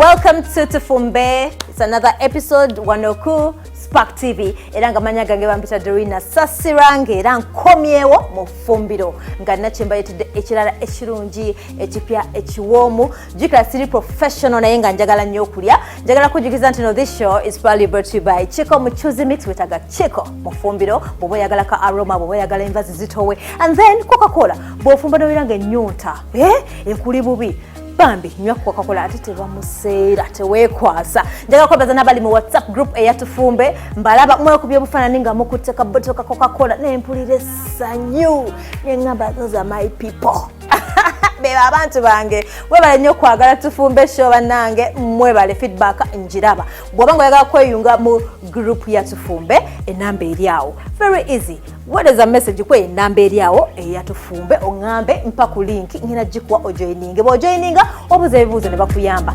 Welcome to Tufumbe. It's another episode wanoku Spark TV. Eranga manya gange bampita Dorina Sasirange era nkomyewo mu fumbiro nga nachemba yetide ekirala ekirungi ekipya ekiwomu jikira siri professional naye nga njagala nnyo okulya njagala kujukiza nti no this show is proudly brought to you by Chico Muchuzi Mix wetaga Chico mu fumbiro bobo yagala ka aroma bobo yagala envazi zitowe and then Coca-Cola bwofumba noyiranga ennyonta ekuli bubi bambi nywa Coca-Cola ate tebamuseera tewekwasa njaga kwabaza nabali mu WhatsApp group eyatufumbe mbalaba mwe kubye bufanani nga mukuteka bottle ka Coca-Cola nempulire sanyu ngamba those are my people beba abantu bange webale nnyo kwagala tufumbe show banange mwebale feedback njiraba bwabanga yagala kweyunga mu group ya tufumbe enamba eriawo very easy what is a message kwe enamba eriawo eyatufumbe ongambe mpa ku link ngina jikwa ojoininge bo joininga obuze bibuze ne bakuyamba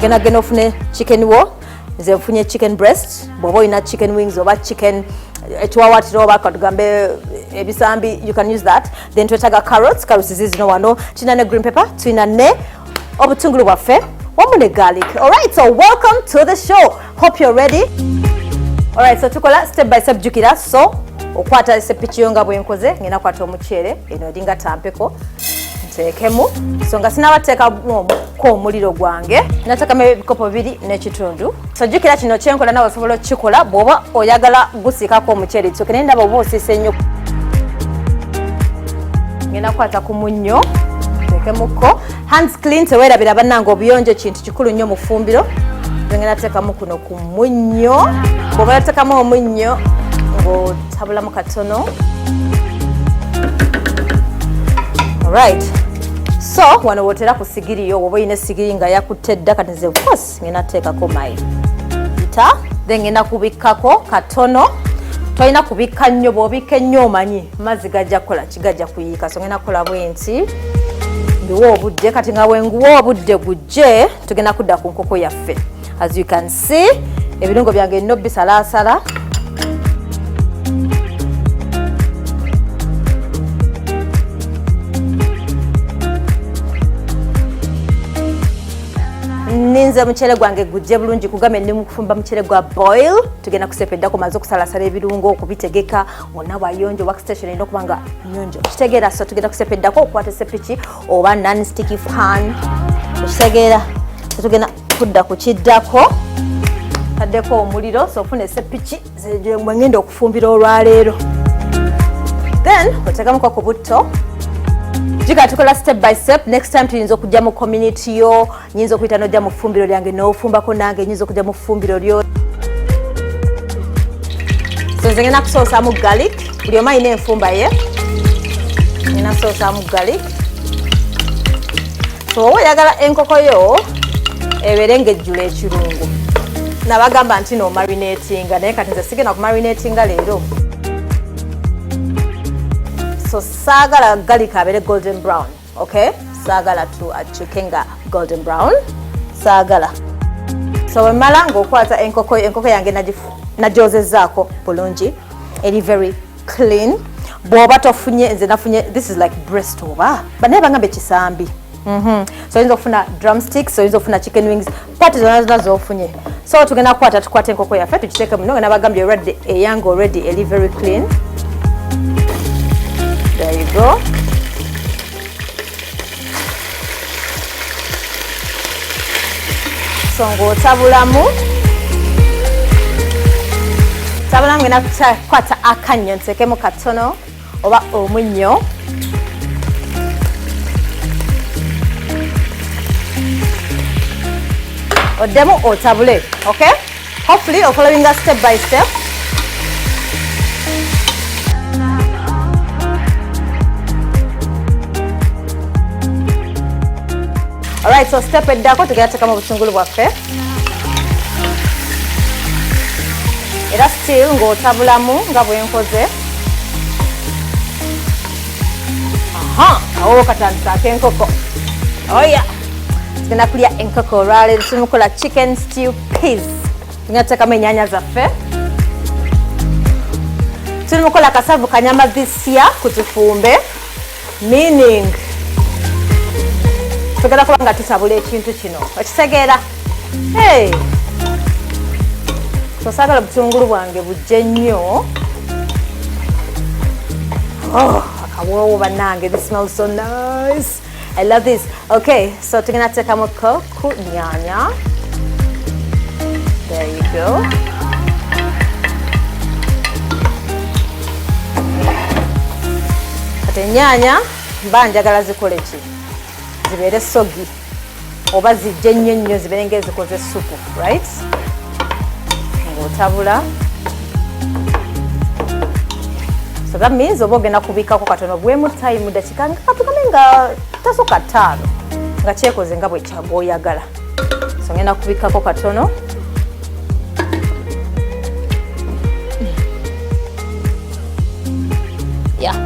gena ofune chicken wo ze ofunye chicken breast bobo ina chicken wings oba chicken etwawatiro oba katugambe ebisambi you can use that then twetaga carrots zino wano tina ne green pepper twina ne obutungulu bwaffe wamu ne garlic. Alright, so welcome to the show, hope you're ready. Alright, so tukola step by step jukira so okwata sepichi yonga bwenkoze ngena kwata omuchere eno dinga tampeko ntekemu so nga sinabateeka ko muliro gwange nataka mebikopo bibiri n'ekitundu so jukira kino kyenkola nawe osobola kikola bwoba oyagala gusikako omuchere so kenenda bwoba osise nnyo ngena kwata ku munnyo ntekemuko hands clean tewerabira bannange obuyonjo kintu kikulu nnyo mu fumbiro ngena teekamu kuno ku munnyo bwoba yateekamu omunnyo ng'otabulamu katono. Alright, so wano wotera ku sigiri yo wobo ine sigiri nga yakutedda katize of ngena teekako mai ita then ngena kubikako katono toyina kubika nnyo bobika nnyo omanyi mazzi gajja kola kigajja kuyiika so ngena kola bwenti ndiwo obudde kati nga wenguwo obudde gujje tugenda kudda ku nkoko yaffe as you can see ebirungo byange nno bisalasala ninze muchere gwange gujje bulungi kugame ndi mu kufumba muchere gwa boil tugenda kusepeddako maze okusalasala ebirungo okubitegeka wonna wayonjo workstation ino kubanga nyonjo kitegera so tugenda kusepeddako okwata sepichi oba non sticky pan kitegera so tugenda kudda kukiddako taddeko omuliro so ofune sepichi zeje ngenda okufumbira olwaleero then otekamu ku butto jika tukola step by step next time tuyinza okujja mu community yo nyinza okuyita nojja mu fumbiro lyange n'ofumbako nange nyinza okujja mu fumbiro lyo so nze ngena kusoosamu garlic buli omu alina enfumba ye ngena soosamu garlic so oba oyagala enkoko yo ebeere ng'ejjula ekirungo nabagamba nti no marinatinga naye kati nze sigenda ku marinatinga leero so sagala garlic abere golden brown, okay? Sagala tu achukenga golden brown. Sagala. So wemala ngokwata enkoko yange najozezako bulungi. Eri very clean. Bwoba tofunye nze nafunye this is like breast oba. Bane bangambe kisambi. So inzo funa drumsticks, so inzo funa chicken wings. Pati zona zofunye. So tugenda kwata tukwate enkoko yaffe tukiteke muno na bagambye already eyange already eri very clean. There you go. So ng'otabulamu ngena kwata akanyo ntekemu katono oba omunnyo oddemu otabule, okay? Hopefully you're following us step by step. Alright, so step eddako tugenda tekamu obutungulu bwaffe era still ng'otabulamu nga bwenkoze awo katandisa ak'enkoko oya tugenda kulya enkoko olwaleero tuli mukola chicken stew peas. Tugenda tuteekamu ennyaanya zaffe. Tuli mukola kasavu kanyama this year ku tufumbe, meaning tugenda kuba nga tutabula ekintu kino okitegeera. Hey, tosaagala obutungulu bwange bujje nnyo. Oh, akawoowo bannange, this smells so nice. I love this. Okay, so tugenda tuteekamu ku nnyaanya. There you go. Kati ennyaanya mba njagala zikole ki? Zibeere soggy oba zijje nnyo nnyo zibeere ng'ezikoze supu, right? Ng'otabula. So that means oba ogenda kubiikako katono bwemu time dakiika nga tasooka 5 nga kyekoze nga bwe kyag'oyagala. So ngenda kubiikako katono. Yeah.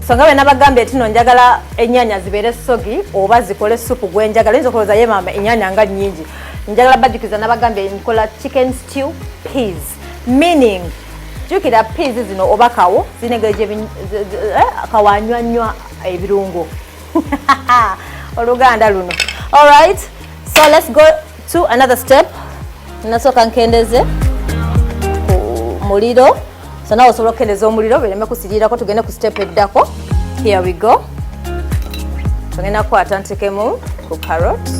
So nga bwe nabagambye tino njagala ennyaanya zibeere soggy oba zikole supu gwenjagala. Oyinza okulowooza ye maama ennyaanya nga nnyingi. Njagala bajjukiza nabagambye nkola chicken stew peas, meaning jukira peas zino oba kawo zinegeje kawanywanywa ebirungo. Oluganda luno. All right, so let's go to another step. Nasooka nkendeze ku muliro. So nawe osobola okukendeza omuliro bireme kusiriirako, tugende ku step eddako. Here we go. Tugenda kukwata ntekemu ku carrots.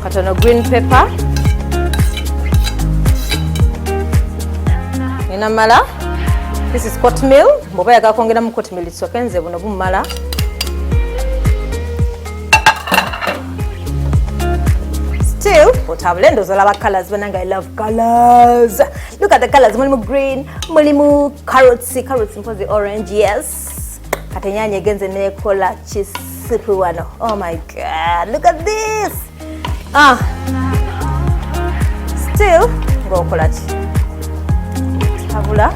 Katono green pepper. Nina mala. This is oatmeal. Bw'oba oyagala kwongeramu oatmeal kisooke, nze buno bumala. Still, otabule ndowooza olaba colors, bananga I love colors. Look at the colors. Mulimu green, mulimu carrots mpozi orange, yes. Kati ennyaanya egenze neekola kisupu wano. Oh my God, look at this. Still, ng'okola ki? Tabula.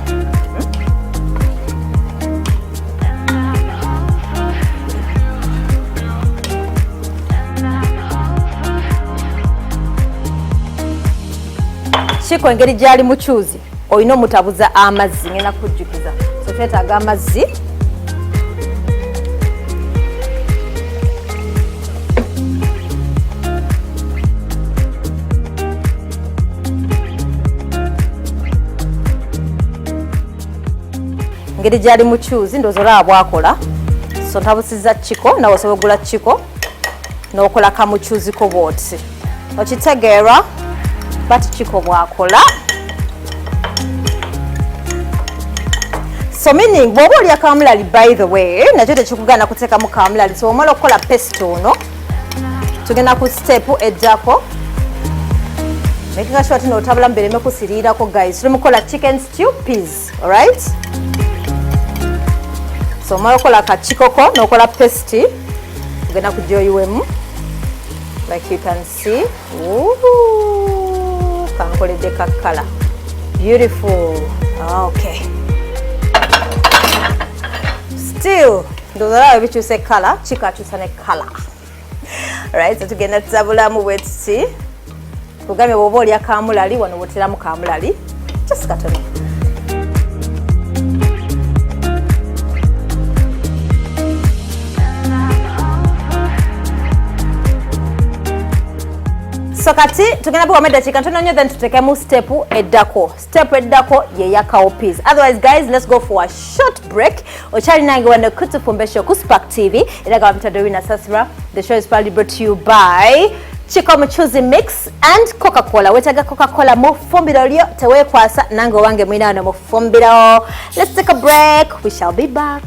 Kiko engeri gyali mukyuzi olina omutabuza amazzi. Ngenda kujjukiza. So twetaaga amazzi. Engeri gyali mukyuzi ndowooza olaba bwakola. So ntabusizza kiko, nawe osobola ogula kiko n'okola kamukyuzi ko bw'oti. Okitegeera bati kiko bwakola. So meaning bw'oba olya kamulali, by the way, nakyo tekikugaana kuteekamu kamulali. So omala okukola paste ono, tugenda ku step eddako. Making sure tino otabulamu bireme kusiriirako, guys. Tuli mukola chicken stew peas, alright? So omala okukola akakikoko n'okola paste, tugenda kugyoyiwemu. Like you can see. Ooh, kankoledde ka color. Beautiful. Okay. Still, ndowooza ebikyuse color, kikakyusa ne color. Alright, so tugenda tutabulamu bwetiti. Kugambye bw'oba olya kamulali, wano bw'oteramu kamulali. Just katono. So kati tugenda buwamu eddakiika ntono nnyo, then tuteekemu step eddako. Step eddako ye ya cowpeas. Otherwise guys, let's go for a short break. Okyali nange wano kutufumbe show ku Spark TV. Era nga bamutadde Sasira. The show is proudly brought to you by Chico Muchuzi Mix and Coca-Cola. Wetaga Coca-Cola mufumbiro lyo tewekwasa, nange wange mwina wano mufumbiro. Let's take a break. We shall be back.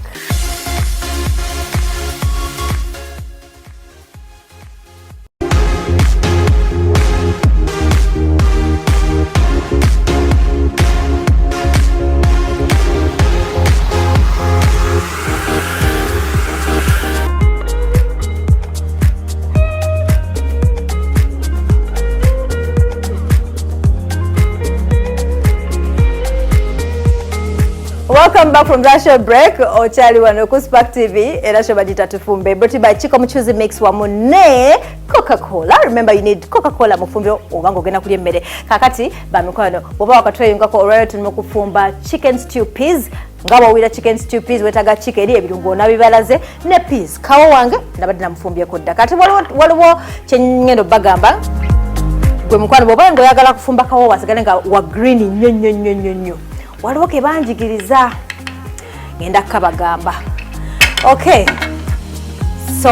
Welcome back from that short break. Ochali wano ku Spark TV. Era show badita tufumbe. Brought by Chico Muchuzi Mix wamune Coca-Cola. Remember you need Coca-Cola mufumbiro obango gena kulya mmere. Kakati bamikwano boba wakatweyunga ko olwayo tulimo kufumba chicken stew peas. Ngabo wira chicken stew peas wetaga chicken ebirungo nabibalaze ne peas. Kawo wange nabadde namufumbye kodda. Kati waliwo kyenyendo bagamba. Gwe mukwano boba ngo yagala kufumba kawo wasigale nga wa green nnyo. Waliwo ke banjigiriza ngenda kabagamba. Okay, so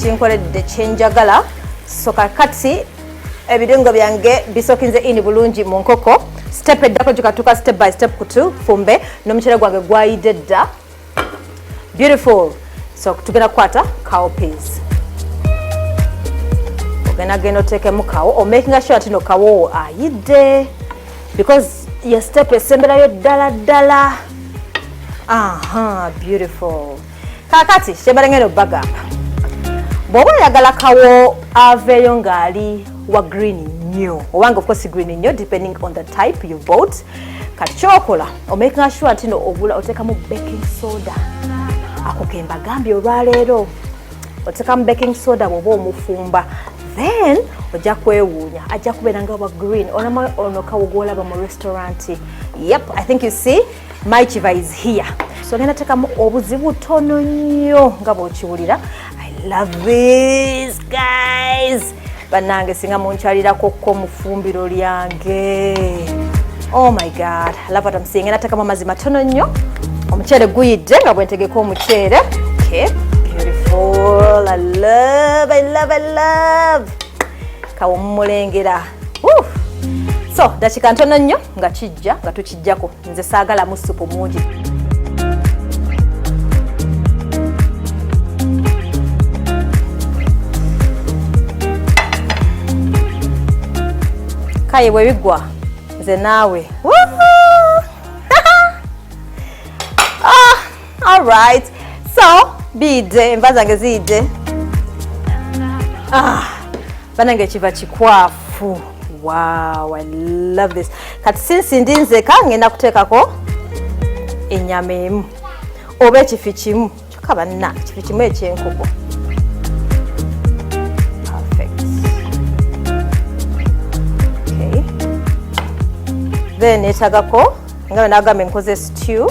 shinkoledde kyenjagala. So kakati ebirungo byange bisokinze ini bulungi mu nkoko. Step eddako jikatuka step by step kutu fumbe n'omuchere gwange gwayidde dda. Beautiful. So tugenda kukwata cow peas. Gena otekemu kawo or making sure ati no kawo ayidde because your step esemberayo dala. Beautiful. Kakati shebala ngeno bagamba bobo yagala kawo aveyo ngali wa green nnyo owange of course green nnyo depending on the type you bought. Kati chokola or making sure ati no obula otekamu baking soda ako kemba gambye olwaleero otekamu baking soda bobo omufumba. Then oja kwewunya aja kuberanga wa green ono kawogola ba mu restaurant. Yep, I think you see my chiva is here. So ngena tekamu obuzibu tono nnyo ngabo chiwulira. I love this guys. Banange singa munchalira kokko mufumbiro lyange. Oh my god, I love what I'm seeing. Ngena tekamu mazima tono nnyo. Omuchere guyidde nga bwentegeko omuchere. Okay. Beautiful. I love. Kawo mulengera. So, dakika ntono nnyo nga kijja nga tukijjako. Nze saagala mu supu mungi. Kaye bwe bigwa nze naawe. All right. So, bide mbazange zide banange chiva chikwafu. Wow, I love this. Kati since ndinzeka ngenda kutekako enyama emu oba ekifi kimu kyokka banna ekifi kimu ekyenkoko. Perfect. Okay. Then etagako nga nagamba nkoze stew.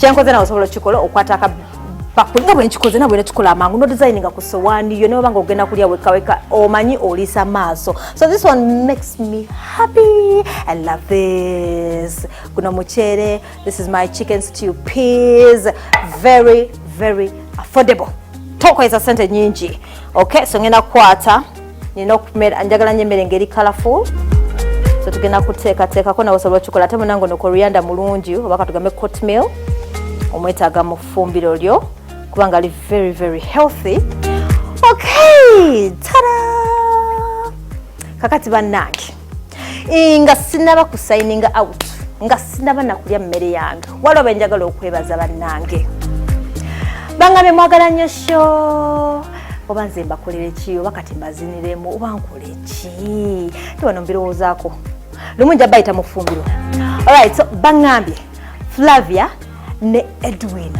Kyenkoze nawe osobola kikola okwata akabakuli nga bwe nkikoze nabwe nekikola amangu no designing ku sowaani yo ne banga ogenda kulya wekaweka omanyi olisa maaso. So this one makes me happy. I love this. Kuno muchere. This is my chicken stew peas. Very affordable. Toko is a sente nyingi. Okay, so ngenda kwata nino kumera njagala nyemere ngeri colorful. So tugenda kuteeka ko nawe osobola kikola temu nango no coriander mulungi obaka tugambe oatmeal. Omwetaaga mu fumbiro lyo kubanga ali very healthy. Okay, tada! Kakati bannange nga sinaba ku signing out nga sinaba nakulya mmere yange waliwo benjagala okwebaza bannange bangabe mwagala nnyo sho oba nze mbakolere ki oba kati mbaziniremu oba nkole ki tibano mbirowoozaako lumu nja bayita mu fumbiro. Alright, so bangambye Flavia ne Edwin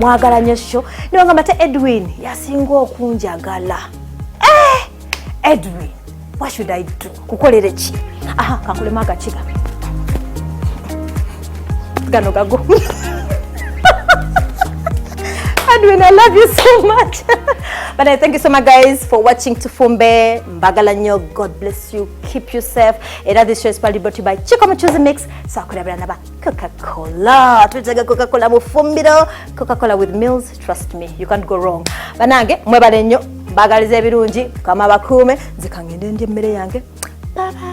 mwagala nnyo sho niwangamba te Edwin yasinga okunjagala. Edwin, what should I do? Kukolere ki? Kankulemu agakiga gano gago. Edwin, I love you so much. But I thank you so much guys for watching Tufumbe. Mbagala nnyo. God bless you. Keep yourself. Era this show is proudly brought to you by Chico Muchuzi Mix. So akulabira naba Coca-Cola. Tutega Coca-Cola mufumbiro. Coca-Cola with meals. Trust me, you can't go wrong. Banange mwebale nnyo. Mbagalize ebirungi kama bakuume zikangende ndi mmere yange. Bye bye.